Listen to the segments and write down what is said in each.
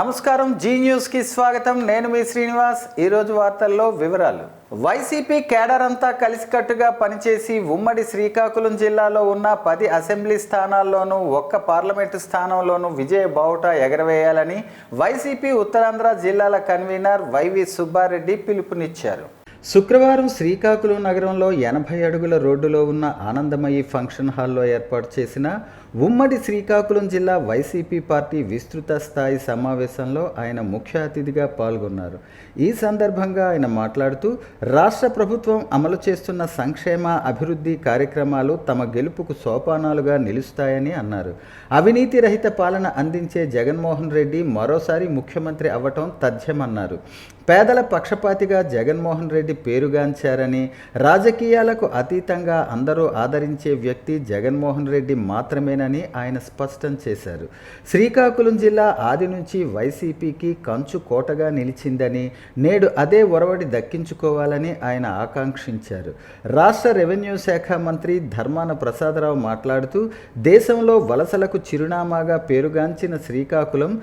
నమస్కారం, G news కి స్వాగతం. నేను మీ శ్రీనివాస్. ఈరోజు వార్తల్లో వివరాలు. వైసీపీ కేడర్ అంతా కలిసికట్టుగా పనిచేసి ఉమ్మడి శ్రీకాకుళం జిల్లాలో ఉన్న 10 అసెంబ్లీ స్థానాల్లోనూ ఒక్క పార్లమెంటు స్థానంలోనూ విజయ బావుటా ఎగరవేయాలని వైసీపీ ఉత్తరాంధ్ర జిల్లాల కన్వీనర్ వైవి సుబ్బారెడ్డి పిలుపునిచ్చారు. శుక్రవారం శ్రీకాకుళం నగరంలో 80 అడుగుల రోడ్డులో ఉన్న ఆనందమయి ఫంక్షన్ హాల్లో ఏర్పాటు చేసిన ఉమ్మడి శ్రీకాకుళం జిల్లా వైసీపీ పార్టీ విస్తృత స్థాయి సమావేశంలో ఆయన ముఖ్య అతిథిగా పాల్గొన్నారు. ఈ సందర్భంగా ఆయన మాట్లాడుతూ రాష్ట్ర ప్రభుత్వం అమలు చేస్తున్న సంక్షేమ అభివృద్ధి కార్యక్రమాలు తమ గెలుపుకు సోపానాలుగా నిలుస్తాయని అన్నారు. అవినీతి రహిత పాలన అందించే జగన్మోహన్ రెడ్డి మరోసారి ముఖ్యమంత్రి అవ్వటం తథ్యమన్నారు. పేదల పక్షపాతిగా జగన్మోహన్ రెడ్డి పేరుగాంచారని, రాజకీయాలకు అతీతంగా అందరూ ఆదరించే వ్యక్తి జగన్మోహన్ రెడ్డి మాత్రమేనని ఆయన స్పష్టం చేశారు. శ్రీకాకుళం జిల్లా ఆది నుంచి వైసీపీకి కంచు కోటగా నిలిచిందని, నేడు అదే ఒరవడి దక్కించుకోవాలని ఆయన ఆకాంక్షించారు. రాష్ట్ర రెవెన్యూ శాఖ మంత్రి ధర్మాన ప్రసాదరావు మాట్లాడుతూ దేశంలో వలసలకు చిరునామాగా పేరుగాంచిన శ్రీకాకుళం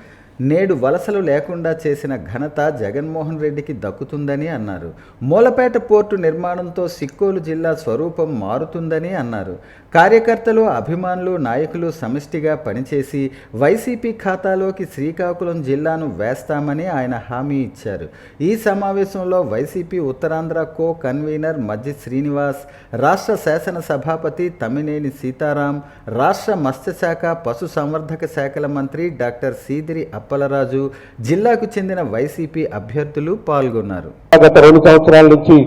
నేడు వలసలు లేకుండా చేసిన ఘనత జగన్మోహన్ రెడ్డికి దక్కుతుందని అన్నారు. మూలపేట పోర్టు నిర్మాణంతో సిక్కోలు జిల్లా స్వరూపం మారుతుందని అన్నారు. కార్యకర్తలు, అభిమానులు, నాయకులు సమిష్టిగా పనిచేసి వైసీపీ ఖాతాలోకి శ్రీకాకుళం జిల్లాను వేస్తామని ఆయన హామీ ఇచ్చారు. ఈ సమావేశంలో వైసీపీ ఉత్తరాంధ్ర కో కన్వీనర్ మజ్జి శ్రీనివాస్, రాష్ట్ర శాసన సభాపతి తమ్మినేని సీతారాం, రాష్ట్ర మత్స్యశాఖ, పశు సంవర్ధక శాఖల మంత్రి డాక్టర్ సీదిరి అప్పలరాజు, జిల్లాకు చెందిన వైసీపీ అభ్యర్థులు పాల్గొన్నారు. గత 2 సంవత్సరాల నుంచి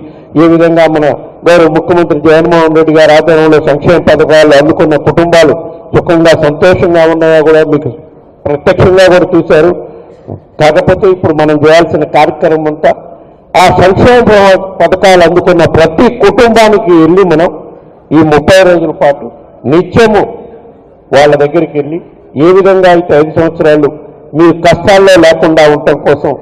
ఏ విధంగా మన గౌరవ ముఖ్యమంత్రి జగన్మోహన్ రెడ్డి గారి ఆధ్వర్యంలో సంక్షేమ పథకాలు అందుకున్న కుటుంబాలు సుఖంగా సంతోషంగా ఉన్నాయో కూడా మీకు ప్రత్యక్షంగా కూడా చూశారు. కాకపోతే ఇప్పుడు మనం చేయాల్సిన కార్యక్రమం అంతా ఆ సంక్షేమ పథకాలు అందుకున్న ప్రతి కుటుంబానికి వెళ్ళి మనం ఈ 30 రోజుల పాటు నిత్యము వాళ్ళ దగ్గరికి వెళ్ళి ఏ విధంగా అయితే 5 సంవత్సరాలు మీరు కష్టాల్లో లేకుండా ఉండటం కోసం,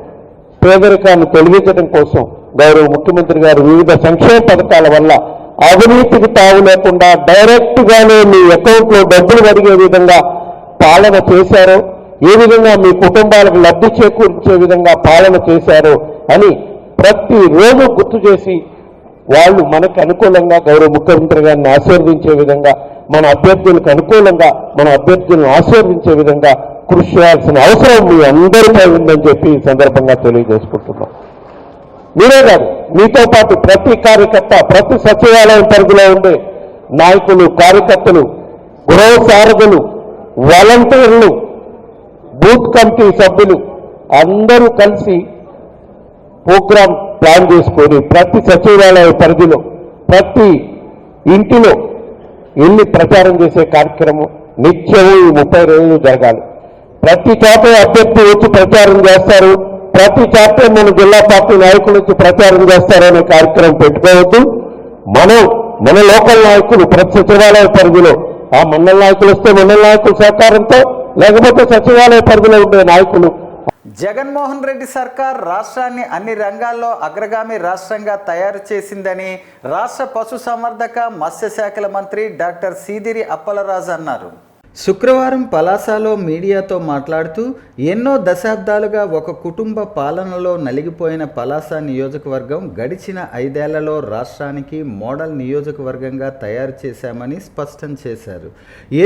పేదరికాన్ని తొలగించడం కోసం గౌరవ ముఖ్యమంత్రి గారు వివిధ సంక్షేమ పథకాల వల్ల అవినీతికి తావు లేకుండా డైరెక్ట్గానే మీ అకౌంట్లో డబ్బులు అడిగే విధంగా పాలన చేశారో, ఏ విధంగా మీ కుటుంబాలకు లబ్ధి చేకూర్చే విధంగా పాలన చేశారో అని ప్రతిరోజు గుర్తు చేసి వాళ్ళు మనకు అనుకూలంగా గౌరవ ముఖ్యమంత్రి గారిని ఆశీర్వదించే విధంగా, మన అభ్యర్థులకు అనుకూలంగా మన అభ్యర్థులను ఆశీర్వదించే విధంగా కృషి చేయాల్సిన అవసరం మీ అందరిపై ఉందని చెప్పి ఈ సందర్భంగా తెలియజేసుకుంటున్నాం. మీరే కాదు, మీతో పాటు ప్రతి కార్యకర్త, ప్రతి సచివాలయం పరిధిలో ఉండే నాయకులు, కార్యకర్తలు, గృహ సారథులు, వాలంటీర్లు, బూత్ కమిటీ సభ్యులు అందరూ కలిసి ప్రోగ్రాం ప్లాన్ చేసుకొని ప్రతి సచివాలయ పరిధిలో ప్రతి ఇంటిలో వెళ్ళి ప్రచారం చేసే కార్యక్రమం నిత్యము ఈ 30 రోజులు జరగాలి. ప్రతి చోట అభ్యర్థి వచ్చి ప్రచారం చేస్తారు, ప్రతి చోట మన జిల్లా పార్టీ నాయకులు వచ్చి ప్రచారం చేస్తారు అనే కార్యక్రమం పెట్టుకోవద్దు. మన లోకల్ నాయకులు ప్రతి సచివాలయ పరిధిలో, ఆ మండల నాయకులు వస్తే మండల నాయకుల సహకారంతో, లేకపోతే సచివాలయ పరిధిలో ఉండే నాయకులు. జగన్మోహన్ రెడ్డి సర్కార్ రాష్ట్రాన్ని అన్ని రంగాల్లో అగ్రగామి రాష్ట్రంగా తయారు చేసిందని రాష్ట్ర పశు సంవర్ధక, మత్స్యశాఖల మంత్రి డాక్టర్ సీదిరి అప్పలరాజు అన్నారు. శుక్రవారం పలాసలో మీడియాతో మాట్లాడుతూ ఎన్నో దశాబ్దాలుగా ఒక కుటుంబ పాలనలో నలిగిపోయిన పలాస నియోజకవర్గం గడిచిన 5 ఏళ్లలో రాష్ట్రానికి మోడల్ నియోజకవర్గంగా తయారు చేశామని స్పష్టం చేశారు.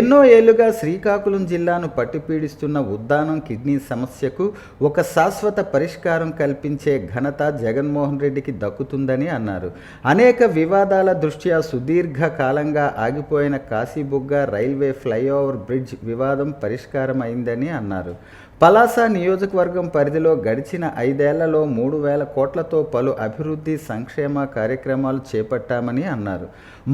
ఎన్నో ఏళ్లుగా శ్రీకాకుళం జిల్లాను పట్టిపీడిస్తున్న ఉద్దానం కిడ్నీ సమస్యకు ఒక శాశ్వత పరిష్కారం కల్పించే ఘనత జగన్మోహన్ రెడ్డికి దక్కుతుందని అన్నారు. అనేక వివాదాల దృష్ట్యా సుదీర్ఘ కాలంగా ఆగిపోయిన కాశీబుగ్గ రైల్వే ఫ్లైఓవర్ బ్రిడ్జ్ వివాదం పరిష్కారం అయిందని అన్నారు. పలాస నియోజకవర్గం పరిధిలో గడిచిన 5 ఏళ్లలో 3,000 కోట్లతో పలు అభివృద్ధి సంక్షేమ కార్యక్రమాలు చేపట్టామని అన్నారు.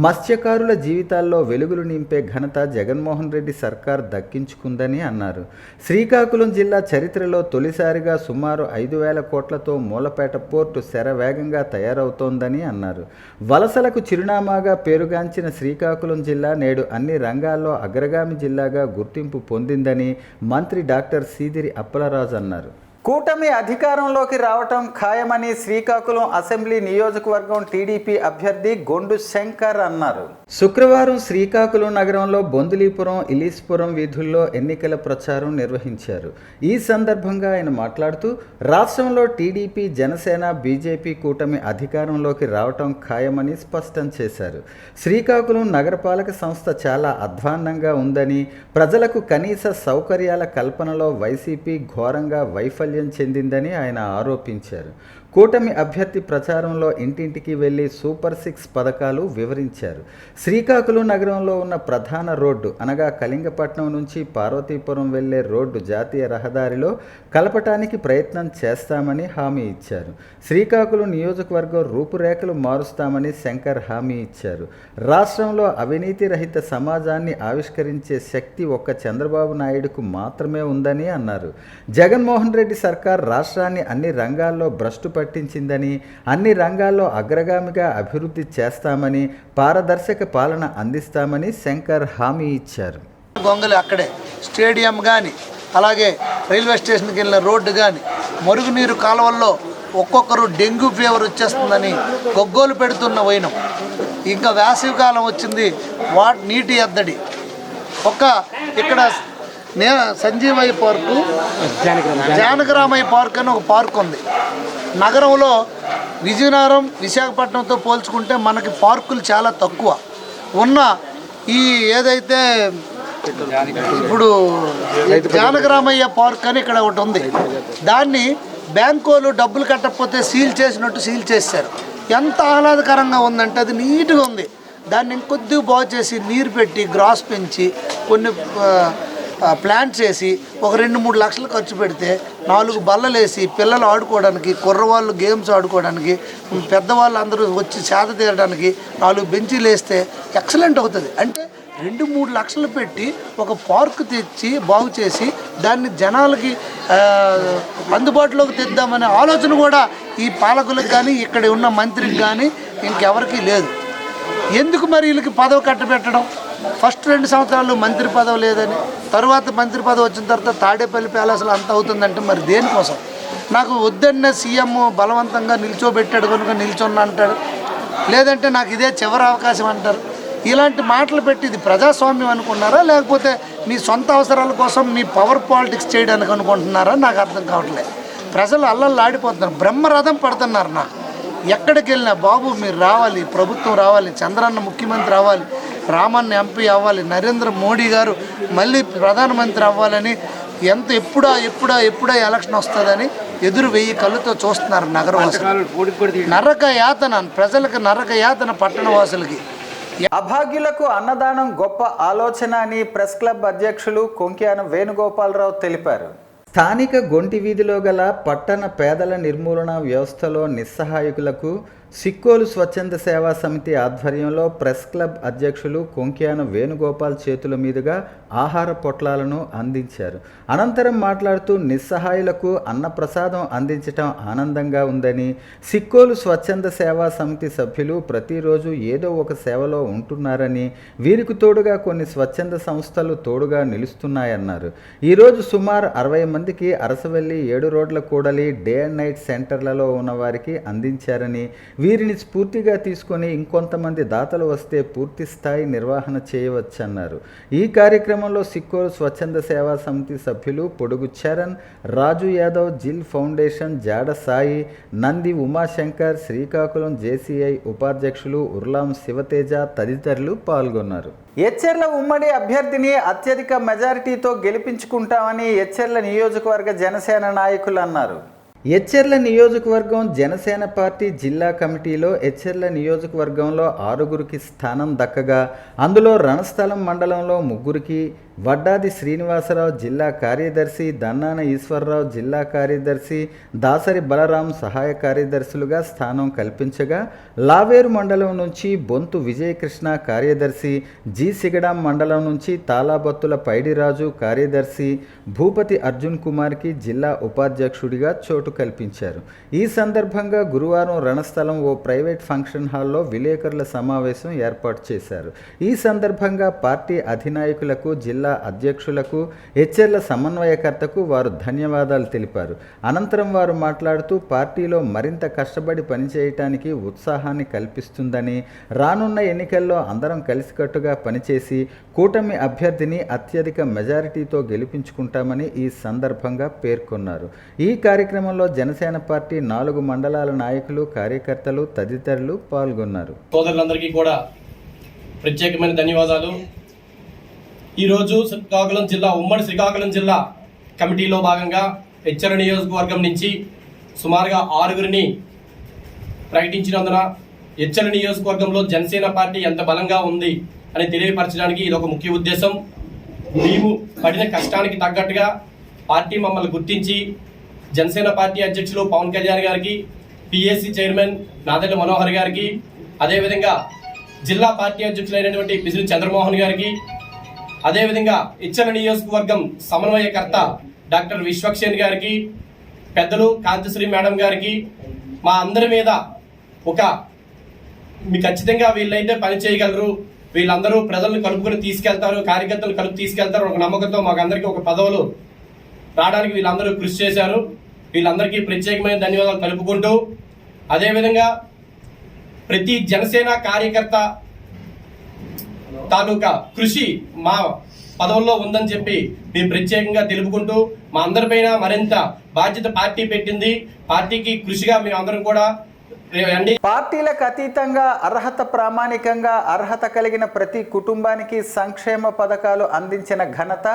మత్స్యకారుల జీవితాల్లో వెలుగులు నింపే ఘనత జగన్మోహన్ రెడ్డి సర్కార్ దక్కించుకుందని అన్నారు. శ్రీకాకుళం జిల్లా చరిత్రలో తొలిసారిగా సుమారు 5,000 కోట్లతో మూలపేట పోర్టు శరవేగంగా తయారవుతోందని అన్నారు. వలసలకు చిరునామాగా పేరుగాంచిన శ్రీకాకుళం జిల్లా నేడు అన్ని రంగాల్లో అగ్రగామి జిల్లాగా గుర్తింపు పొందిందని మంత్రి డాక్టర్ సీదిరి అప్పలరాజు అన్నారు. కూటమి అధికారంలోకి రావటం ఖాయమని శ్రీకాకుళం అసెంబ్లీ నియోజకవర్గం టీడీపీ అభ్యర్థి గొండు శంకర్ అన్నారు. శుక్రవారం శ్రీకాకుళం నగరంలో బొందులీపురం, ఇలీస్పురం వీధుల్లో ఎన్నికల ప్రచారం నిర్వహించారు. ఈ సందర్భంగా ఆయన మాట్లాడుతూ రాష్ట్రంలో టీడీపీ, జనసేన, బీజేపీ కూటమి అధికారంలోకి రావటం ఖాయమని స్పష్టం చేశారు. శ్రీకాకుళం నగరపాలక సంస్థ చాలా అధ్వాన్నంగా ఉందని, ప్రజలకు కనీస సౌకర్యాల కల్పనలో వైసీపీ ఘోరంగా వైఫల్యం చెందిందని ఆయన ఆరోపించారు. కూటమి అభ్యర్థి ప్రచారంలో ఇంటింటికి వెళ్లి సూపర్ 6 పథకాలు వివరించారు. శ్రీకాకుళం నగరంలో ఉన్న ప్రధాన రోడ్డు అనగా కళింగపట్నం నుంచి పార్వతీపురం వెళ్లే రోడ్డు జాతీయ రహదారిలో కలపటానికి ప్రయత్నం చేస్తామని హామీ ఇచ్చారు. శ్రీకాకుళం నియోజకవర్గం రూపురేఖలు మారుస్తామని శంకర్ హామీ ఇచ్చారు. రాష్ట్రంలో అవినీతి రహిత సమాజాన్ని ఆవిష్కరించే శక్తి ఒక్క చంద్రబాబు నాయుడుకు మాత్రమే ఉందని అన్నారు. జగన్మోహన్ రెడ్డి సర్కార్ రాష్ట్రాన్ని అన్ని రంగాల్లో భ్రష్టు పట్టించిందని, అన్ని రంగాల్లో అగ్రగామిగా అభివృద్ధి చేస్తామని, పారదర్శక పాలన అందిస్తామని శంకర్ హామీ ఇచ్చారు. గొంగలి అక్కడే స్టేడియం కానీ, అలాగే రైల్వే స్టేషన్కి వెళ్ళిన రోడ్డు కానీ, మురుగునీరు కాలువల్లో ఒక్కొక్కరు డెంగ్యూ ఫీవర్ వచ్చేస్తుందని గొగ్గోలు పెడుతున్న వైనం. ఇంకా వేసవికాలం వచ్చింది, నీటి ఎద్దడి. ఇక్కడ సంజీవయ్య పార్కు, జానకరామయ్య పార్క్ అని ఒక పార్క్ ఉంది నగరంలో. విజయనగరం, విశాఖపట్నంతో పోల్చుకుంటే మనకి పార్కులు చాలా తక్కువ ఉన్న ఈ ఏదైతే ఇప్పుడు జానకరామయ్య పార్క్ అని ఇక్కడ ఒకటి ఉంది. దాన్ని బ్యాంకోలు డబ్బులు కట్టకపోతే సీల్ చేసినట్టు సీల్ చేశారు. ఎంత ఆహ్లాదకరంగా ఉందంటే అది నీట్గా ఉంది. దాన్ని ఇంకొద్దిగా బాగు చేసి నీరు పెట్టి గ్రాస్ పెంచి కొన్ని ప్లాంట్స్ వేసి ఒక 2-3 లక్షలు ఖర్చు పెడితే 4 బల్లలు వేసి పిల్లలు ఆడుకోవడానికి, కుర్రవాళ్ళు గేమ్స్ ఆడుకోవడానికి, పెద్దవాళ్ళు అందరూ వచ్చి సేద తీరడానికి 4 బెంచీలు వేస్తే ఎక్సలెంట్ అవుతుంది. అంటే 2-3 లక్షలు పెట్టి ఒక పార్కు తెచ్చి బాగు చేసి దాన్ని జనాలకి అందుబాటులోకి తెద్దామనే ఆలోచన కూడా ఈ పాలకులకు కానీ, ఇక్కడ ఉన్న మంత్రికి కానీ ఇంకెవరికీ లేదు. ఎందుకు మరి వీళ్ళకి పదవి కట్టబెట్టడం? ఫస్ట్ 2 సంవత్సరాలు మంత్రి పదవి లేదని, తర్వాత మంత్రి పదవి వచ్చిన తర్వాత తాడేపల్లి ప్యాలెస్లో అంత అవుతుందంటే మరి దేనికోసం? నాకు వద్దన్న సీఎం బలవంతంగా నిల్చోబెట్టాడు కనుక నిల్చొన్న అంటాడు, లేదంటే నాకు ఇదే చివరి అవకాశం అంటారు. ఇలాంటి మాటలు పెట్టి ఇది ప్రజాస్వామ్యం అనుకున్నారా, లేకపోతే మీ సొంత అవసరాల కోసం మీ పవర్ పాలిటిక్స్ చేయడానికి అనుకుంటున్నారా? నాకు అర్థం కావట్లేదు. ప్రజలు అల్లల్లాడిపోతున్నారు, బ్రహ్మరథం పడుతున్నారు. నాకు ఎక్కడికి వెళ్ళినా బాబు మీరు రావాలి, ప్రభుత్వం రావాలి, చంద్రన్న ముఖ్యమంత్రి అవ్వాలి, రామన్న ఎంపీ అవ్వాలి, నరేంద్ర మోడీ గారు మళ్ళీ ప్రధానమంత్రి అవ్వాలని ఎప్పుడా ఎలక్షన్ వస్తుందని ఎదురు 1000 కళ్ళతో చూస్తున్నారు నగరవాసులు. నరక యాతన ప్రజలకు, నరక యాతన పట్టణవాసులకి. అభాగ్యులకు అన్నదానం గొప్ప ఆలోచన అని ప్రెస్ క్లబ్ అధ్యక్షులు కొంక్యాన వేణుగోపాలరావు తెలిపారు. స్థానిక గొంటి వీధిలో గల పట్టణ పేదల నిర్మూలన వ్యవస్థలో నిస్సహాయకులకు సిక్కోలు స్వచ్ఛంద సేవా సమితి ఆధ్వర్యంలో ప్రెస్ క్లబ్ అధ్యక్షులు కొంక్యాన వేణుగోపాల్ చేతుల మీదుగా ఆహార పొట్లాలను అందించారు. అనంతరం మాట్లాడుతూ నిస్సహాయులకు అన్నప్రసాదం అందించడం ఆనందంగా ఉందని, సిక్కోలు స్వచ్ఛంద సేవా సమితి సభ్యులు ప్రతిరోజు ఏదో ఒక సేవలో ఉంటున్నారని, వీరికి తోడుగా కొన్ని స్వచ్ఛంద సంస్థలు తోడుగా నిలుస్తున్నాయన్నారు. ఈరోజు సుమారు 60 మందికి అరసవెల్లి 7 రోడ్ల కూడలి డే అండ్ నైట్ సెంటర్లలో ఉన్న వారికి అందించారని, వీరిని స్ఫూర్తిగా తీసుకొని ఇంకొంతమంది దాతలు వస్తే పూర్తి స్థాయి నిర్వహణ చేయవచ్చన్నారు. ఈ కార్యక్రమంలో సిక్కోలు స్వచ్ఛంద సేవా సమితి సభ్యులు పొడుగు చరణ్, రాజు యాదవ్, జిల్ ఫౌండేషన్ జాడ సాయి, నంది ఉమాశంకర్, శ్రీకాకుళం జేసీఐ ఉపాధ్యక్షులు ఉర్లాం శివతేజ తదితరులు పాల్గొన్నారు. ఎచ్చెర్ల ఉమ్మడి అభ్యర్థిని అత్యధిక మెజారిటీతో గెలిపించుకుంటామని ఎచ్చెర్ల నియోజకవర్గ జనసేన నాయకులు అన్నారు. ఎచ్చెర్ల నియోజకవర్గం జనసేన పార్టీ జిల్లా కమిటీలో ఎచ్చెర్ల నియోజకవర్గంలో 6గురికి స్థానం దక్కగా, అందులో రణస్థలం మండలంలో 3గురికి, వడ్డాది శ్రీనివాసరావు జిల్లా కార్యదర్శి, దన్నాన ఈశ్వరరావు జిల్లా కార్యదర్శి, దాసరి బలరాం సహాయ కార్యదర్శులుగా స్థానం కల్పించగా, లావేరు మండలం నుంచి బొంతు విజయకృష్ణ కార్యదర్శి, జి సిగడాం మండలం నుంచి తాలాబత్తుల పైడిరాజు కార్యదర్శి, భూపతి అర్జున్ కుమార్కి జిల్లా ఉపాధ్యక్షుడిగా చోటు కల్పించారు. ఈ సందర్భంగా గురువారం రణస్థలం ఓ ప్రైవేట్ ఫంక్షన్ హాల్లో విలేకరుల సమావేశం ఏర్పాటు చేశారు. ఈ సందర్భంగా పార్టీ అధినాయకులకు జిల్లా జిల్లా అధ్యక్షులకు హెచ్ఎర్ల సమన్వయకర్తకు వారు ధన్యవాదాలు తెలిపారు. అనంతరం వారు మాట్లాడుతూ పార్టీలో మరింత కష్టపడి పనిచేయటానికి ఉత్సాహాన్ని కల్పిస్తుందని, రానున్న ఎన్నికల్లో అందరం కలిసికట్టుగా పనిచేసి కూటమి అభ్యర్థిని అత్యధిక మెజారిటీతో గెలిపించుకుంటామని ఈ సందర్భంగా పేర్కొన్నారు. ఈ కార్యక్రమంలో జనసేన పార్టీ 4 మండలాల నాయకులు, కార్యకర్తలు తదితరులు పాల్గొన్నారు. సోదరులందరికీ కూడా ప్రత్యేకమైన ధన్యవాదాలు. ఈరోజు ఉమ్మడి శ్రీకాకుళం జిల్లా కమిటీలో భాగంగా హెచ్చర నియోజకవర్గం నుంచి సుమారుగా 6గురిని ప్రకటించినందున హెచ్చర నియోజకవర్గంలో జనసేన పార్టీ ఎంత బలంగా ఉంది అని తెలియపరచడానికి ఇది ఒక ముఖ్య ఉద్దేశం. మేము పడిన కష్టానికి తగ్గట్టుగా పార్టీ మమ్మల్ని గుర్తించి జనసేన పార్టీ అధ్యక్షులు పవన్ కళ్యాణ్ గారికి, పిఎస్సి చైర్మన్ నాదెళ్ల మనోహర్ గారికి, అదేవిధంగా జిల్లా పార్టీ అధ్యక్షులైనటువంటి పిసిరి చంద్రమోహన్ గారికి, అదేవిధంగా ఇచ్చల నియోజకవర్గం సమన్వయకర్త డాక్టర్ విశ్వక్షేణ్ గారికి, పెద్దలు కాంతిశ్రీ మేడం గారికి, మా అందరి మీద మీ ఖచ్చితంగా వీళ్ళైతే పని చేయగలరు, వీళ్ళందరూ ప్రజలను కలుపుకొని తీసుకెళ్తారు, కార్యకర్తలు కలుపు తీసుకెళ్తారు ఒక నమ్మకంతో మాకు అందరికీ ఒక పదవులు రావడానికి వీళ్ళందరూ కృషి చేశారు. వీళ్ళందరికీ ప్రత్యేకమైన ధన్యవాదాలు కలుపుకుంటూ, అదేవిధంగా ప్రతి జనసేన కార్యకర్త తాలూకా కృషి మా పదవుల్లో ఉందని చెప్పి మేము ప్రత్యేకంగా తెలుపుకుంటూ, మా అందరిపైన మరింత బాధ్యత పార్టీ పెట్టింది. పార్టీకి కృషిగా మేము అందరం కూడా పార్టీలకు అతీతంగా అర్హత ప్రామాణికంగా అర్హత కలిగిన ప్రతి కుటుంబానికి సంక్షేమ పథకాలు అందించిన ఘనత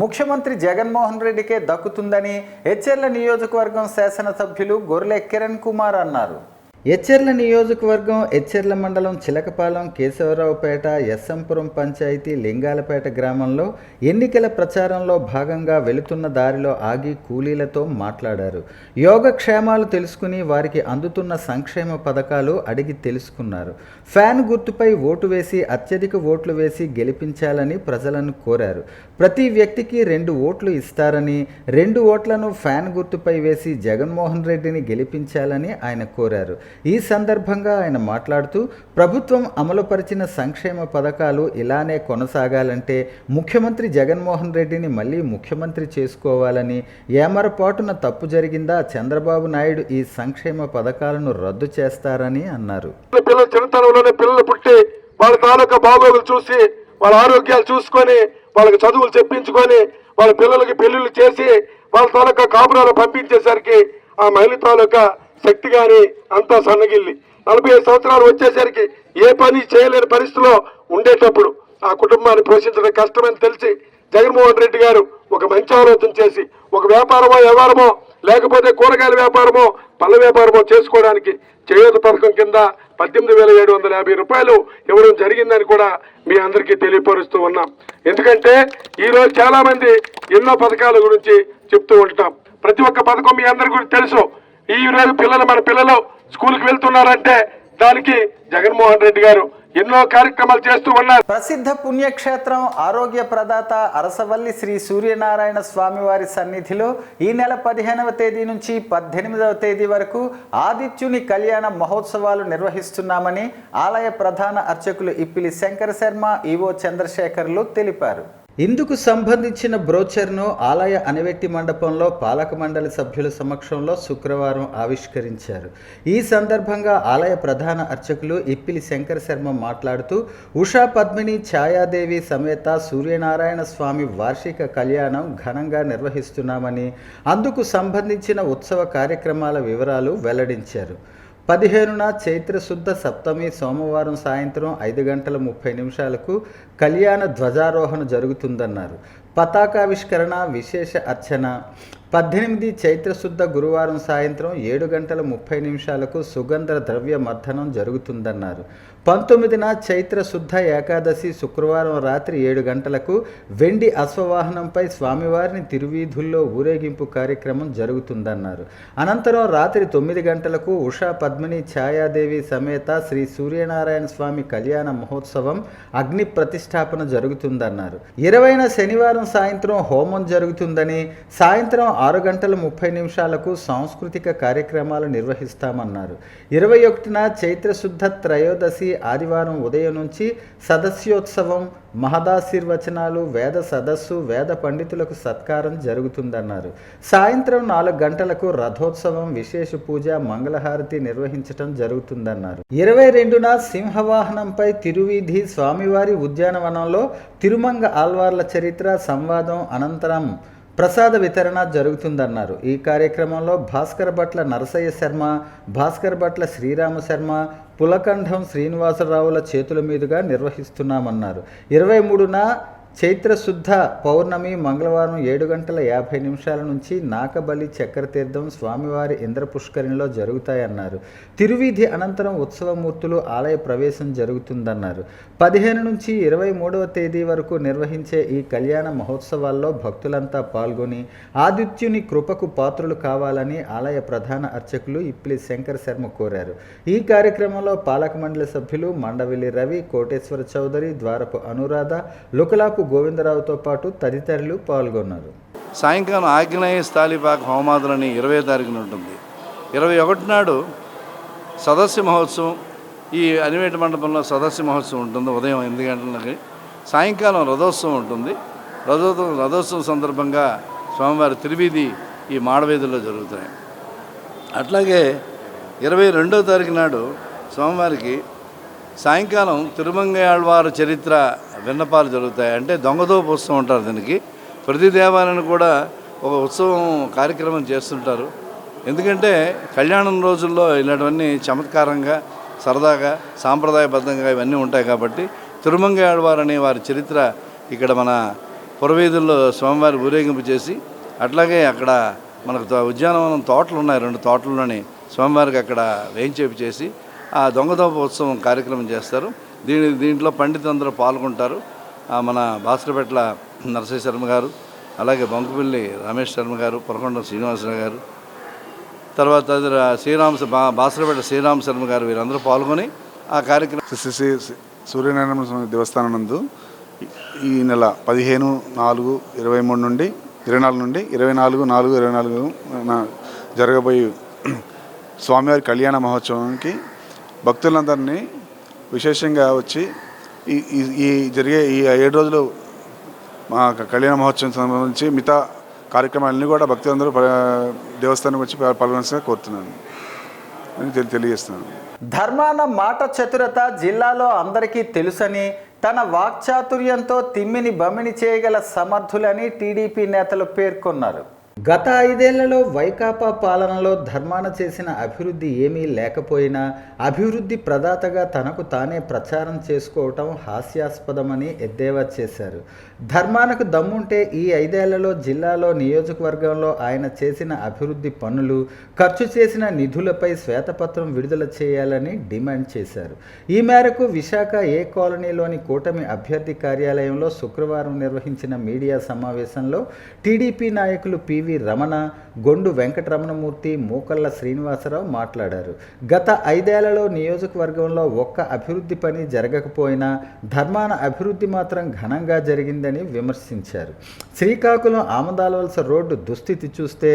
ముఖ్యమంత్రి జగన్మోహన్ రెడ్డికే దక్కుతుందని హెచ్ఎర్ల నియోజకవర్గం శాసనసభ్యులు గొర్లె కిరణ్ కుమార్ అన్నారు. హెచ్ఎర్ల నియోజకవర్గం హెచ్ఎర్ల మండలం చిలకపాలెం, కేశవరావుపేట, ఎస్ఎంపురం పంచాయతీ లింగాలపేట గ్రామంలో ఎన్నికల ప్రచారంలో భాగంగా వెళుతున్న దారిలో ఆగి కూలీలతో మాట్లాడారు. యోగక్షేమాలు తెలుసుకుని వారికి అందుతున్న సంక్షేమ పథకాలు అడిగి తెలుసుకున్నారు. ఫ్యాన్ గుర్తుపై ఓటు వేసి అత్యధిక ఓట్లు వేసి గెలిపించాలని ప్రజలను కోరారు. ప్రతి వ్యక్తికి 2 ఓట్లు ఇస్తారని, 2 ఓట్లను ఫ్యాన్ గుర్తుపై వేసి జగన్మోహన్ రెడ్డిని గెలిపించాలని ఆయన కోరారు. ఈ సందర్భంగా ఆయన మాట్లాడుతూ, ప్రభుత్వం అమలుపరిచిన సంక్షేమ పథకాలు ఇలానే కొనసాగాలంటే ముఖ్యమంత్రి జగన్మోహన్ రెడ్డిని మళ్ళీ ముఖ్యమంత్రి చేసుకోవాలని, ఏమరపాటున తప్పు జరిగిందా చంద్రబాబు నాయుడు ఈ సంక్షేమ పథకాలను రద్దు చేస్తారని అన్నారు. పిల్లలు పుట్టి వాళ్ళ తాలూకా బాగోగులు చూసి, వాళ్ళ ఆరోగ్యాలు చూసుకొని, వాళ్ళకి చదువులు చెప్పించుకొని, వాళ్ళ పిల్లలకి పెళ్లిళ్ళు చేసి, వాళ్ళ తాలూకా కాపురాలు పంపించేసరికి ఆ మహిళ తాలూకా శక్తి గాని అంతా సన్నగిల్లి 45 సంవత్సరాలు వచ్చేసరికి ఏ పని చేయలేని పరిస్థితిలో ఉండేటప్పుడు ఆ కుటుంబాన్ని పోషించడం కష్టమని తెలిసి జగన్మోహన్ రెడ్డి గారు ఒక మంచి ఆలోచన చేసి ఒక వ్యాపారమో వ్యవహారమో లేకపోతే కూరగాయల వ్యాపారమో పళ్ళ వ్యాపారమో చేసుకోవడానికి చేయూత పథకం కింద 18,750 రూపాయలు ఇవ్వడం జరిగిందని కూడా మీ అందరికీ తెలియపరుస్తూ ఉన్నాం. ఎందుకంటే ఈరోజు చాలా మంది ఎన్నో పథకాల గురించి చెప్తూ ఉంటాం. ప్రతి ఒక్క పథకం మీ అందరి గురించి తెలుసు. ఈ రోజు మన పిల్లలు స్కూల్కి వెళ్తున్నారంటే దానికి జగన్మోహన్ రెడ్డి గారు ఎన్నో కార్యక్రమాలు చేస్తూ ఉన్నారు. ప్రసిద్ధ పుణ్యక్షేత్రం ఆరోగ్య ప్రదాత అరసవల్లి శ్రీ సూర్యనారాయణ స్వామివారి సన్నిధిలో ఈ నెల 15వ తేదీ నుంచి 18వ తేదీ వరకు ఆదిత్యుని కళ్యాణ మహోత్సవాలు నిర్వహిస్తున్నామని ఆలయ ప్రధాన అర్చకులు ఇప్పిలి శంకర శర్మ, ఈవో చంద్రశేఖర్లు తెలిపారు. ఇందుకు సంబంధించిన బ్రోచర్ను ఆలయ అనివెట్టి మండపంలో పాలక మండలి సభ్యుల సమక్షంలో శుక్రవారం ఆవిష్కరించారు. ఈ సందర్భంగా ఆలయ ప్రధాన అర్చకులు ఇప్పిలి శంకర శర్మ మాట్లాడుతూ, ఉషా పద్మిని ఛాయాదేవి సమేత సూర్యనారాయణ స్వామి వార్షిక కళ్యాణం ఘనంగా నిర్వహిస్తున్నామని, అందుకు సంబంధించిన ఉత్సవ కార్యక్రమాల వివరాలు వెల్లడించారు. 15న చైత్రశుద్ధ సప్తమి సోమవారం సాయంత్రం 5:30 కళ్యాణ ధ్వజారోహణ జరుగుతుందన్నారు. పతాకావిష్కరణ, విశేష అర్చన. 18 చైత్రశుద్ధ గురువారం సాయంత్రం 7:30 సుగంధ ద్రవ్య మర్దనం జరుగుతుందన్నారు. 19న చైత్ర శుద్ధ ఏకాదశి శుక్రవారం రాత్రి 7 గంటలకు వెండి అశ్వవాహనంపై స్వామివారిని తిరువీధుల్లో ఊరేగింపు కార్యక్రమం జరుగుతుందన్నారు. అనంతరం రాత్రి 9 గంటలకు ఉషా పద్మిని ఛాయాదేవి సమేత శ్రీ సూర్యనారాయణ స్వామి కళ్యాణ మహోత్సవం అగ్ని ప్రతిష్టాపన జరుగుతుందన్నారు. 20న శనివారం సాయంత్రం హోమం జరుగుతుందని, సాయంత్రం 6:30 సాంస్కృతిక కార్యక్రమాలు నిర్వహిస్తామన్నారు. 21న చైత్రశుద్ధ త్రయోదశి ఆదివారం ఉదయం నుంచి సదస్యోత్సవం, మహదాశీర్వచనాలు, వేద సదస్సు, వేద పండితులకు సత్కారం జరుగుతుందన్నారు. సాయంత్రం 4 గంటలకు రథోత్సవం, విశేష పూజ, మంగళహారతి నిర్వహించడం జరుగుతుందన్నారు. 22న సింహవాహనంపై తిరువీధి స్వామివారి ఉద్యానవనంలో తిరుమంగ ఆళ్వార్ల చరిత్ర సంవాదం అనంతరం ప్రసాద వితరణ జరుగుతుందన్నారు. ఈ కార్యక్రమంలో భాస్కర్ భట్ల నరసయ్య శర్మ, భాస్కర్ భట్ల శ్రీరామ శర్మ, పులకంఠం శ్రీనివాసరావుల చేతుల మీదుగా నిర్వహిస్తున్నామన్నారు. 23న చైత్రశుద్ధ పౌర్ణమి మంగళవారం 7:50 నుంచి నాకబలి చక్రతీర్థం స్వామివారి ఇంద్రపుష్కరిణిలో జరుగుతాయన్నారు. తిరువీధి అనంతరం ఉత్సవమూర్తులు ఆలయ ప్రవేశం జరుగుతుందన్నారు. 15 నుంచి 23వ తేదీ వరకు నిర్వహించే ఈ కళ్యాణ మహోత్సవాల్లో భక్తులంతా పాల్గొని ఆదిత్యుని కృపకు పాత్రులు కావాలని ఆలయ ప్రధాన అర్చకులు ఇప్పిలి శంకర్ శర్మ కోరారు. ఈ కార్యక్రమంలో పాలక మండలి సభ్యులు మండవిల్లి రవి, కోటేశ్వర చౌదరి, ద్వారపు అనురాధ, లుకలాపు గోవిందరావుతో పాటు తదితరులు పాల్గొన్నారు. సాయంకాలం ఆగ్నేయ స్థాళిపాక హోమాదులని 20వ తారీఖున ఉంటుంది. 21 నాడు సదస్సు మహోత్సవం, ఈ అనివేట మండపంలో సదస్సు మహోత్సవం ఉంటుంది. ఉదయం 8 గంటలకి. సాయంకాలం రథోత్సవం ఉంటుంది. రథోత్సవం సందర్భంగా స్వామివారి తిరువీధి ఈ మాడవీధుల్లో జరుగుతాయి. అట్లాగే 22వ తారీఖు నాడు స్వామివారికి సాయంకాలం తిరుమంగయాళ్వారు చరిత్ర విన్నపాలు జరుగుతాయి. అంటే దొంగదోపు ఉత్సవం ఉంటారు. దీనికి ప్రతి దేవాలయాన్ని కూడా ఒక ఉత్సవం కార్యక్రమం చేస్తుంటారు. ఎందుకంటే కళ్యాణం రోజుల్లో ఇలాంటివన్నీ చమత్కారంగా, సరదాగా, సాంప్రదాయబద్ధంగా ఇవన్నీ ఉంటాయి. కాబట్టి తిరుమంగయాళ్వారు అనే వారి చరిత్ర ఇక్కడ మన పురవీధుల్లో స్వామివారి ఊరేగింపు చేసి, అట్లాగే అక్కడ మనకు ఉద్యానవనం తోటలు ఉన్నాయి. 2 తోటల్లోని స్వామివారికి అక్కడ వేయించేపు చేసి ఆ దొంగదోప ఉత్సవం కార్యక్రమం చేస్తారు. దీంట్లో పండితులందరూ పాల్గొంటారు. మన భాస్కరపేట్ల నరసయ్య శర్మ గారు, అలాగే బంకుపల్లి రమేష్ శర్మ గారు, పొరకొండ శ్రీనివాసరావు గారు, తర్వాత భాస్కరపేట శ్రీరామ శర్మ గారు, వీరందరూ పాల్గొని ఆ కార్యక్రమం. శ్రీ సూర్యనారాయణ స్వామి దేవస్థానం నందు ఈ నెల 15/4/23 నుండి 24/4/24 జరగబోయే స్వామివారి కళ్యాణ మహోత్సవానికి భక్తులందరినీ విశేషంగా వచ్చి ఈ జరిగే ఈ 7 రోజులు మా కళ్యాణ మహోత్సవం సంబంధించి మిగతా కార్యక్రమాలన్నీ కూడా భక్తులందరూ దేవస్థానం వచ్చి పాల్గొనాల్సిందిగా కోరుతున్నాను అని తెలియజేస్తున్నాను. ధర్మాన మాట చతురత జిల్లాలో అందరికీ తెలుసని, తన వాక్చాతుర్యంతో తిమ్మిని బమ్మిని చేయగల సమర్థులని టీడీపీ నేతలు పేర్కొన్నారు. గత 5 ఏళ్లలో వైకాపా పాలనలో ధర్మాన చేసిన అభివృద్ధి ఏమీ లేకపోయినా అభివృద్ధి ప్రదాతగా తనకు తానే ప్రచారం చేసుకోవటం హాస్యాస్పదమని ఎద్దేవా చేశారు. ధర్మానకు దమ్ముంటే ఈ 5 ఏళ్లలో జిల్లాలో, నియోజకవర్గంలో ఆయన చేసిన అభివృద్ధి పనులు, ఖర్చు చేసిన నిధులపై శ్వేతపత్రం విడుదల చేయాలని డిమాండ్ చేశారు. ఈ మేరకు విశాఖ ఏ కాలనీలోని కూటమి అభ్యర్థి కార్యాలయంలో శుక్రవారం నిర్వహించిన మీడియా సమావేశంలో టీడీపీ నాయకులు పివి రమణ, గొండు వెంకటరమణమూర్తి, మూకల్ల శ్రీనివాసరావు మాట్లాడారు. గత 5 ఏళ్లలో నియోజకవర్గంలో ఒక్క అభివృద్ధి పని జరగకపోయినా ధర్మాన అభివృద్ధి మాత్రం ఘనంగా జరిగిందని విమర్శించారు. శ్రీకాకుళం ఆమదాలవలస రోడ్డు దుస్థితి చూస్తే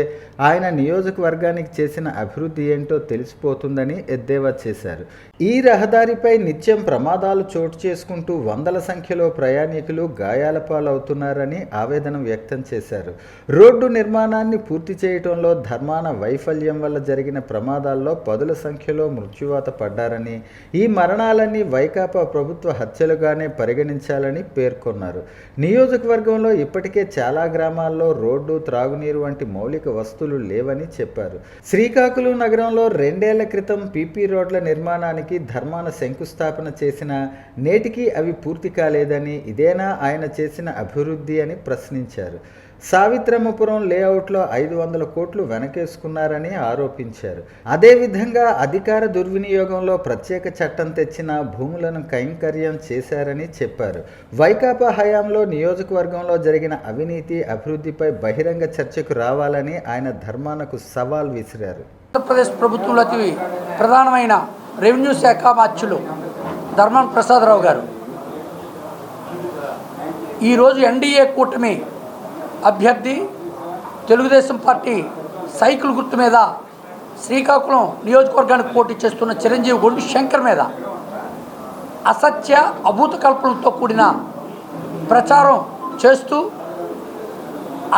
ఆయన నియోజకవర్గానికి చేసిన అభివృద్ధి ఏంటో తెలిసిపోతుందని ఎద్దేవా చేశారు. ఈ రహదారిపై నిత్యం ప్రమాదాలు చోటు చేసుకుంటూ వందల సంఖ్యలో ప్రయాణికులు గాయాల పాలవుతున్నారని ఆవేదన వ్యక్తం చేశారు. రోడ్డు నిర్మాణాన్ని పూర్తి చేయటంలో ధర్మాన వైఫల్యం వల్ల జరిగిన ప్రమాదాల్లో 10ల సంఖ్యలో మృత్యువాత పడ్డారని, ఈ మరణాలన్నీ వైకాపా ప్రభుత్వ హత్యలుగానే పరిగణించాలని పేర్కొన్నారు. నియోజకవర్గంలో ఇప్పటికే చాలా గ్రామాల్లో రోడ్డు, త్రాగునీరు వంటి మౌలిక వస్తువులు లేవని చెప్పారు. శ్రీకాకుళం నగరంలో 2 ఏళ్ల క్రితం పీపీ రోడ్ల నిర్మాణానికి ధర్మాన శంకుస్థాపన చేసిన నేటికి అవి పూర్తి కాలేదని, ఇదేనా ఆయన చేసిన అభివృద్ధి అని ప్రశ్నించారు. సావిత్రమ్మపురం లేఅవుట్లో 500 కోట్లు వెనకేసుకున్నారని ఆరోపించారు. అదేవిధంగా అధికార దుర్వినియోగంలో ప్రత్యేక చట్టం తెచ్చిన భూములను కైంకర్యం చేశారని చెప్పారు. వైకాపా హయాంలో నియోజకవర్గంలో జరిగిన అవినీతి, అభివృద్ధిపై బహిరంగ చర్చకు రావాలని ఆయన ధర్మానకు సవాల్ విసిరారు. ఆంధ్రప్రదేశ్ ప్రభుత్వంలో అతి ప్రధానమైన రెవెన్యూ శాఖ మార్చులు ధర్మాన ప్రసాదరావు గారు ఈరోజు ఎన్డీఏ కూటమి అభ్యర్థి తెలుగుదేశం పార్టీ సైకిల్ గుర్తు మీద శ్రీకాకుళం నియోజకవర్గానికి పోటీ చేస్తున్న చిరంజీవి గొండు శంకర్ మీద అసత్య అభూత కల్పనలతో కూడిన ప్రచారం చేస్తూ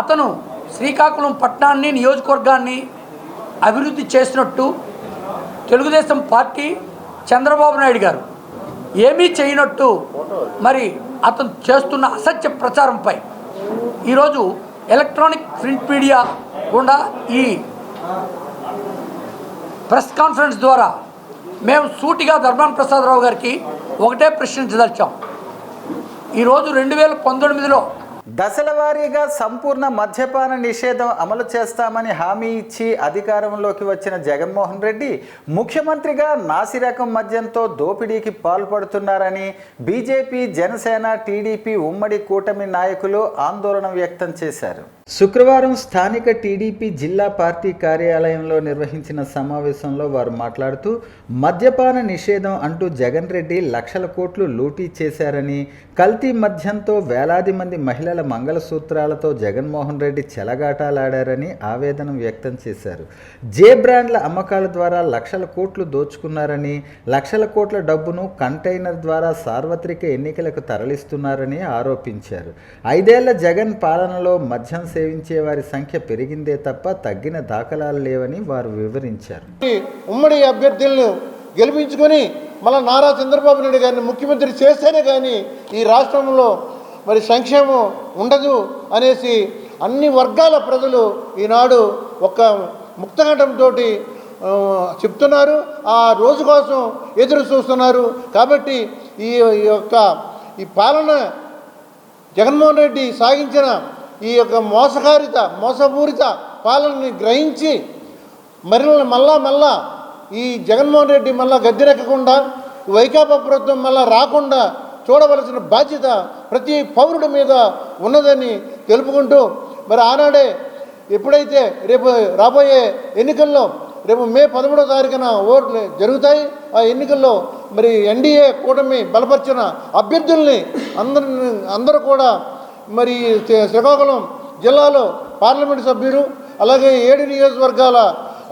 అతను శ్రీకాకుళం పట్టణాన్ని నియోజకవర్గాన్ని అభివృద్ధి చేసినట్టు తెలుగుదేశం పార్టీ చంద్రబాబు నాయుడు గారు ఏమీ చేయనట్టు మరి అతను చేస్తున్న అసత్య ప్రచారంపై ఈరోజు ఎలక్ట్రానిక్ ప్రింట్ మీడియా గుండా ఈ ప్రెస్ కాన్ఫరెన్స్ ద్వారా మేము సూటిగా ధర్మాన ప్రసాదరావు గారికి ఒకటే ప్రశ్నించదలిచాం. ఈరోజు 2019లో దశల వారీగా సంపూర్ణ మద్యపాన నిషేధం అమలు చేస్తామని హామీ ఇచ్చి అధికారంలోకి వచ్చిన జగన్మోహన్ రెడ్డి ముఖ్యమంత్రిగా నాసిరకం మద్యంతో దోపిడీకి పాల్పడుతున్నారని బీజేపీ, జనసేన, టీడీపీ ఉమ్మడి కూటమి నాయకులు ఆందోళన వ్యక్తం చేశారు. శుక్రవారం స్థానిక టీడీపీ జిల్లా పార్టీ కార్యాలయంలో నిర్వహించిన సమావేశంలో వారు మాట్లాడుతూ మద్యపాన నిషేధం అంటూ జగన్ రెడ్డి లక్షల కోట్లు లూటీ చేశారని, కల్తీ మద్యంతో వేలాది మంది మహిళల మంగళసూత్రాలతో జగన్మోహన్ రెడ్డి చెలగాటాలాడారని ఆవేదన వ్యక్తం చేశారు. జే బ్రాండ్ల అమ్మకాల ద్వారా లక్షల కోట్లు దోచుకున్నారని, లక్షల కోట్ల డబ్బును కంటైనర్ ద్వారా సార్వత్రిక ఎన్నికలకు తరలిస్తున్నారని ఆరోపించారు. 5 ఏళ్ల జగన్ పాలనలో మద్యం సేవించే వారి సంఖ్య పెరిగిందే తప్ప తగ్గిన దాఖలాలు లేవని వారు వివరించారు. ఉమ్మడి అభ్యర్థులను గెలిపించుకొని మళ్ళీ నారా చంద్రబాబు నాయుడు గారిని ముఖ్యమంత్రి చేస్తేనే కానీ ఈ రాష్ట్రంలో మరి సంక్షేమం ఉండదు అనేసి అన్ని వర్గాల ప్రజలు ఈనాడు ఒక ముక్తకంఠంతో చెప్తున్నారు. ఆ రోజు కోసం ఎదురు చూస్తున్నారు. కాబట్టి ఈ పాలన జగన్మోహన్ రెడ్డి సాగించిన ఈ యొక్క మోసపూరిత పాలనని గ్రహించి మళ్ళా ఈ జగన్మోహన్ రెడ్డి మళ్ళా గద్దెనెక్కకుండా వైకాపా ప్రభుత్వం మళ్ళా రాకుండా చూడవలసిన బాధ్యత ప్రతి పౌరుడి మీద ఉన్నదని తెలుపుకుంటూ మరి ఆనాడే ఎప్పుడైతే రేపు రాబోయే ఎన్నికల్లో రేపు మే 11వ తారీఖున ఓట్లు జరుగుతాయి. ఆ ఎన్నికల్లో మరి ఎన్డీఏ కూటమి బలపరిచిన అభ్యర్థుల్ని అందరూ కూడా మరి శ్రీకాకుళం జిల్లాలో పార్లమెంటు సభ్యులు అలాగే 7 నియోజకవర్గాల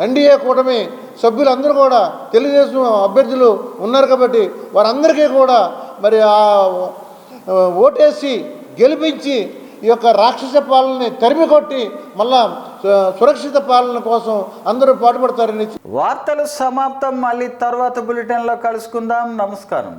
ఎన్డీఏ కూటమి సభ్యులందరూ కూడా తెలుగుదేశం అభ్యర్థులు ఉన్నారు. కాబట్టి వారందరికీ కూడా మరి ఆ ఓటేసి గెలిపించి ఈ యొక్క రాక్షస పాలనని తరిమికొట్టి మళ్ళా సురక్షిత పాలన కోసం అందరూ పాటుపడతారని. వార్తలు సమాప్తం. మళ్ళీ తర్వాత బులెటిన్లో కలుసుకుందాం. నమస్కారం.